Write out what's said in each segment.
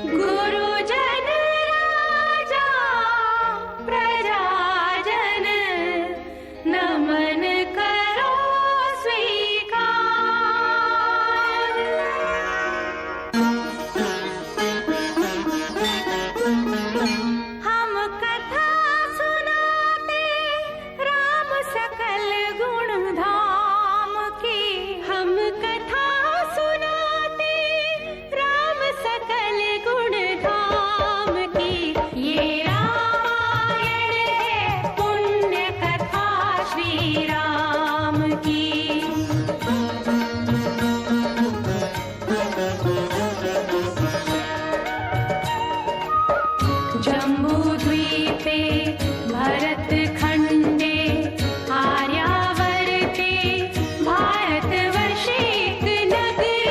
गुरुजन राजा प्रजाजन नमन करो स्वीकार। हम कथा सुनाते राम सकल गुण धाम की। हम कथा सुनाते राम सकल गुण धाम की। ये रामायण है पुण्य कथा श्री राम की। जम्बूद्वीपे भरत खंडे आर्यावर्ते भारतवर्षे एक नगरी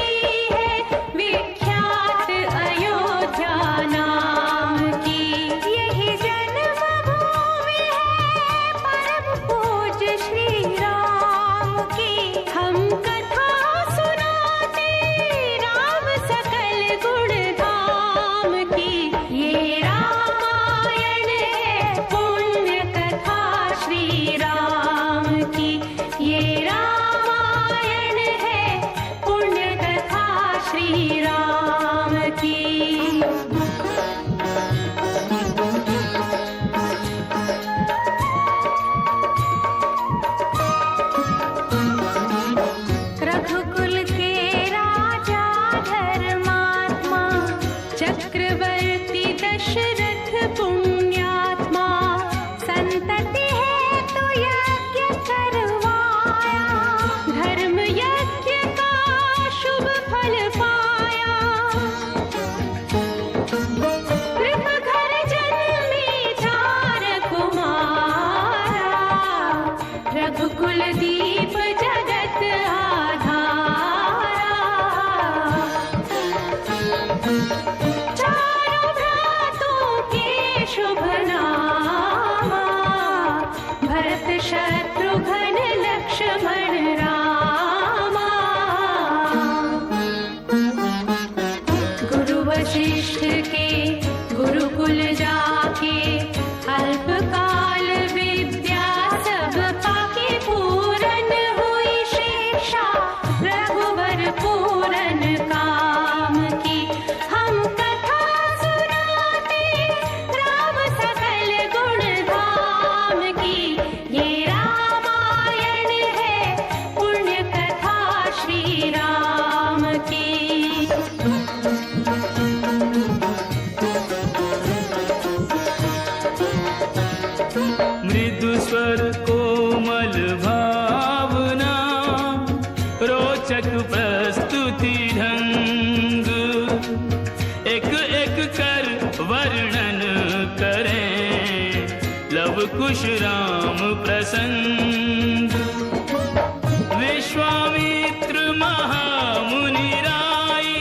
है विख्यात अयोध्या नाम की। यही जन्मभूमि है परम पूज्य श्री राम की। हम कथा सुनाते राम सकल गुण धाम की। ये रामायण है पुण्य कथा श्री राम की। ये रामायण है पुण्य कथा श्री राम की। रघुकुल के राजा धर्मात्मा चक्रवर्ती दशरथ पुण्यात्मा। संतति है तो यज्ञ करवाया धर्म यज्ञ का शुभ फल पाया। कृप घर जन्मी चार कुमारा रघुकुल दीप जगत आधारा। चारों भ्रातों के शुभ नामा भरत शत्रुघ्न लक्ष्मण रामा। गुरु वशिष्ठ के गुरुकुल जाके अल्पकाल विद्या सब पाके पूरन हुई शिक्षा रघुवर पूरन काम की। हम कथा सुनाते राम सकल गुण धाम की। ये रामायण है पुण्य कथा श्री राम की। मृदु स्वर कोमल भावना रोचक प्रस्तुति ढंग। एक एक कर वर्णन करें लव कुश राम प्रसंग। विश्वामित्र महामुनि राई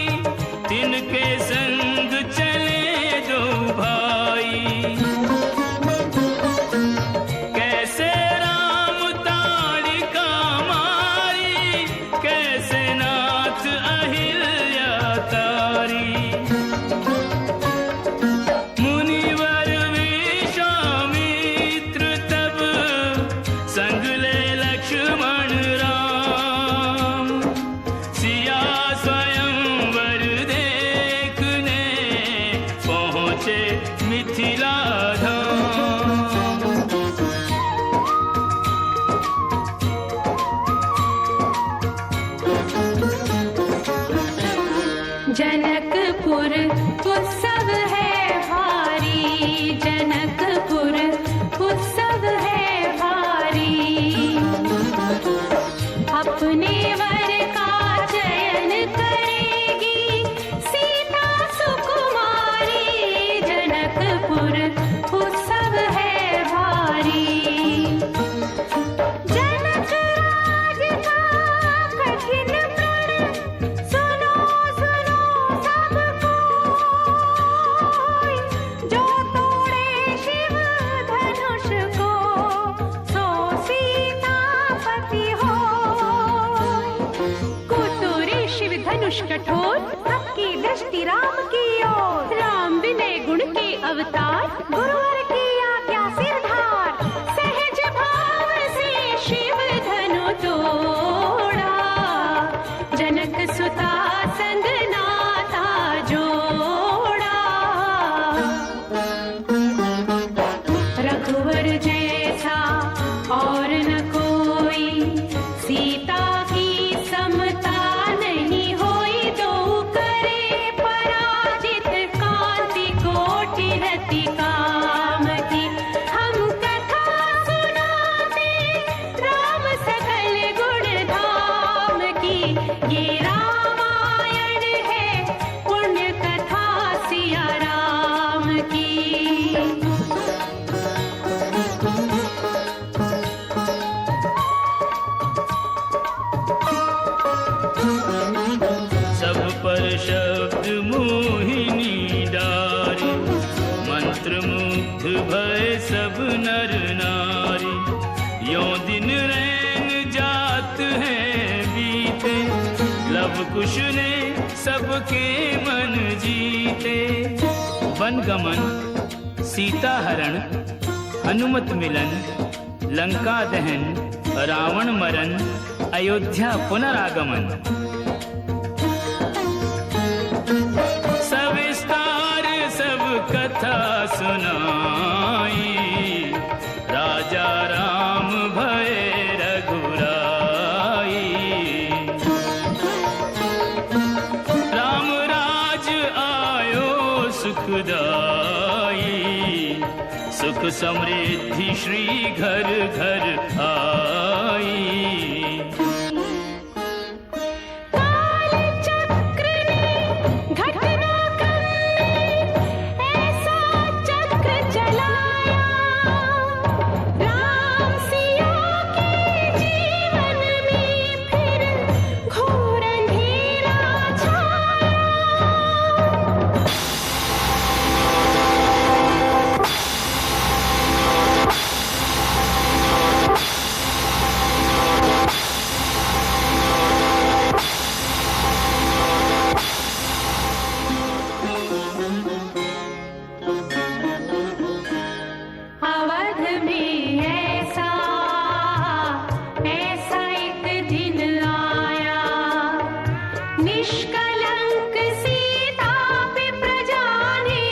तिनके संग चले दो भाई। कैसे राम ताड़िका मारी कैसे नाथ अहिल्या तारी। मुनिवर विश्वामित्र तब संग ले लक्ष्मण राम। सिया स्वयंवर देखने पहुँचे मिथिला धाम। जनकपुर उत्सव है भारी। जनकपुर उत्सव है भारी। अपने वर का चयन करेगी सीता सुकुमारी। जनकपुर उत्सव है भारी। जनक राज का कठिन प्रण सुनो सुनो सब कोई। जो तोड़े शिव सबके मन जीते। वनगमन, सीता हरण, हनुमत मिलन, लंका दहन, रावण मरण, अयोध्या पुनरागमन। सविस्तार सब कथा सुनाई, राजा राम भये रघुराई। राम राज आयो सुखदाई, सुख समृद्धि श्री घर घर आई। काल चक्र ने घटनाक्रम में ऐसा चक्र चलाया, राम सिया के जीवन में फिर घोर अंधेरा छाया। अवध में ऐसा एक दिन आया, निष्कलंक सीता पे प्रजा ने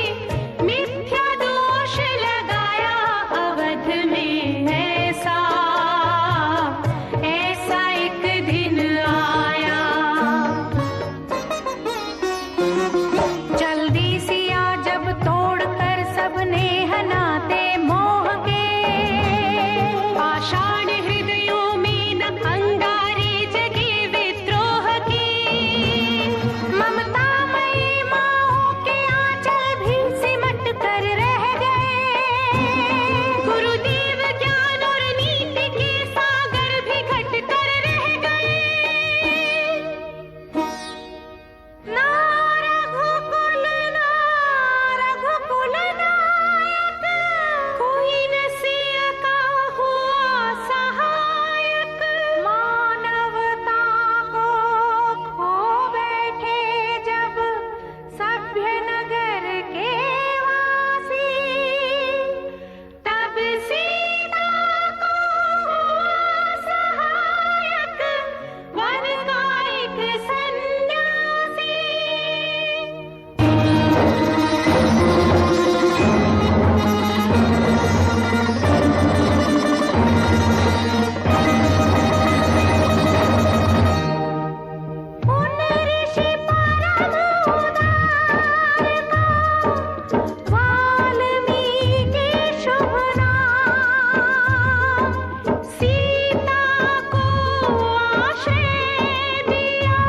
मिथ्या दोष लगाया। अवध में ऐसा एक दिन आया, जल्दी सिया जब तोड़कर सबने हनाते मोह के, पाषाण हृदयों में न अंगारे जगे विद्रोह की। ममतामयी माओं के आंचल भी सिमट कर रह गए, गुरुदेव ज्ञान और नीति के सागर भी घट कर रह गए। ना रघुकुल नायक, कोई न सिया का हुआ सहायक। मानवता को खो बैठे जब सभ्य नगर के वासी, तब सीता को हुआ सहायक वन का एक सन्यासी। उन ऋषि परम उदार का वाल्मीकि शुभ नाम, सीता को आश्रय दिया,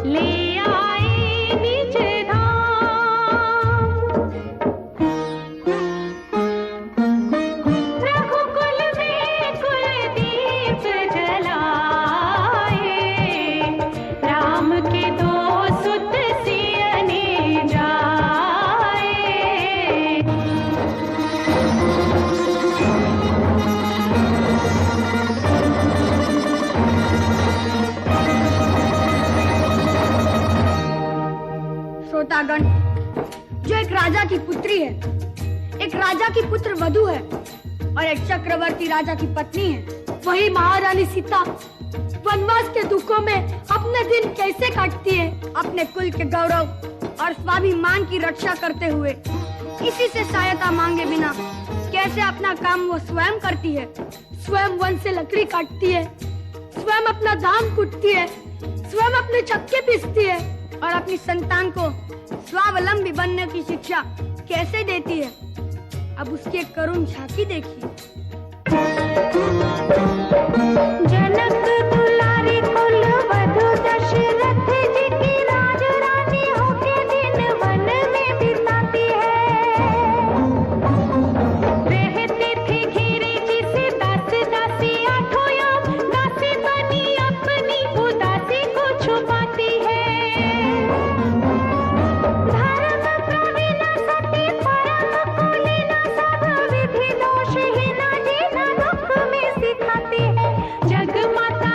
ले आए निज धाम। रघुकुल में कुलदीप जलाए, राम के दो सुत सियने जाए। श्रोतागण, जो एक राजा की पुत्री है, एक राजा की पुत्र वधू है और एक चक्रवर्ती राजा की पत्नी है, वही महारानी सीता वनवास के दुखों में अपने दिन कैसे काटती है, अपने कुल के गौरव और स्वाभिमान की रक्षा करते हुए, किसी से सहायता मांगे बिना कैसे अपना काम वो स्वयं करती है। स्वयं वन से लकड़ी काटती है, स्वयं अपना धान कूटती है, स्वयं अपने चक्के पीसती है और अपनी संतान को स्वावलंबी बनने की शिक्षा कैसे देती है। अब उसकी एक करुण झांकी देखिए। जनक दुलारी कुल वधु दशरथ जी की राज रानी होके दिन वन में बिताती है। रहती थी घिरी जिसे दास दासी आठों याम, दासी बनी अपनी उदासी को छुपाती है। धर्म प्रवीण सती परम कुलीन, सब विधि दोषहीन जीना दुख में सिखाती है। जग माता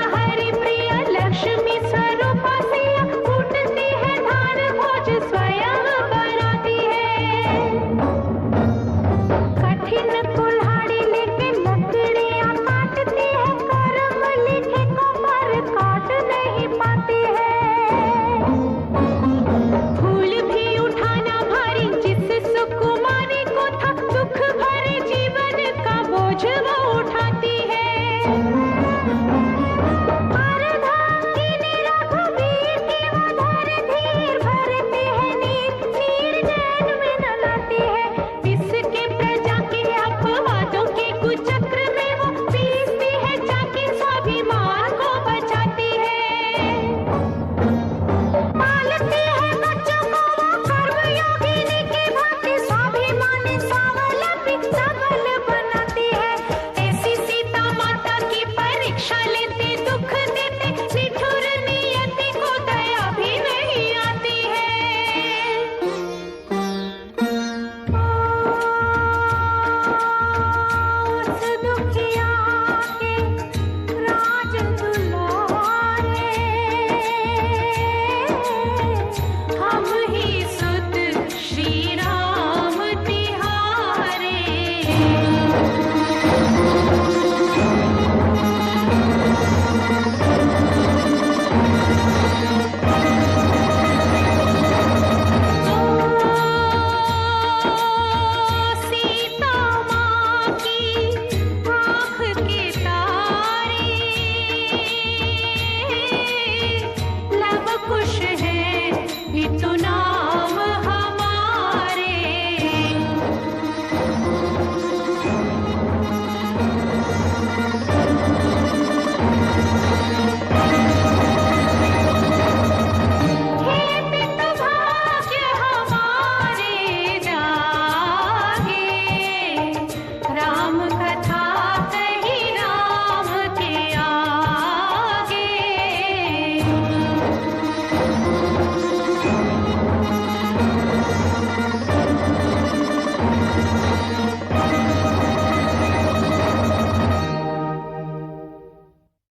ही तो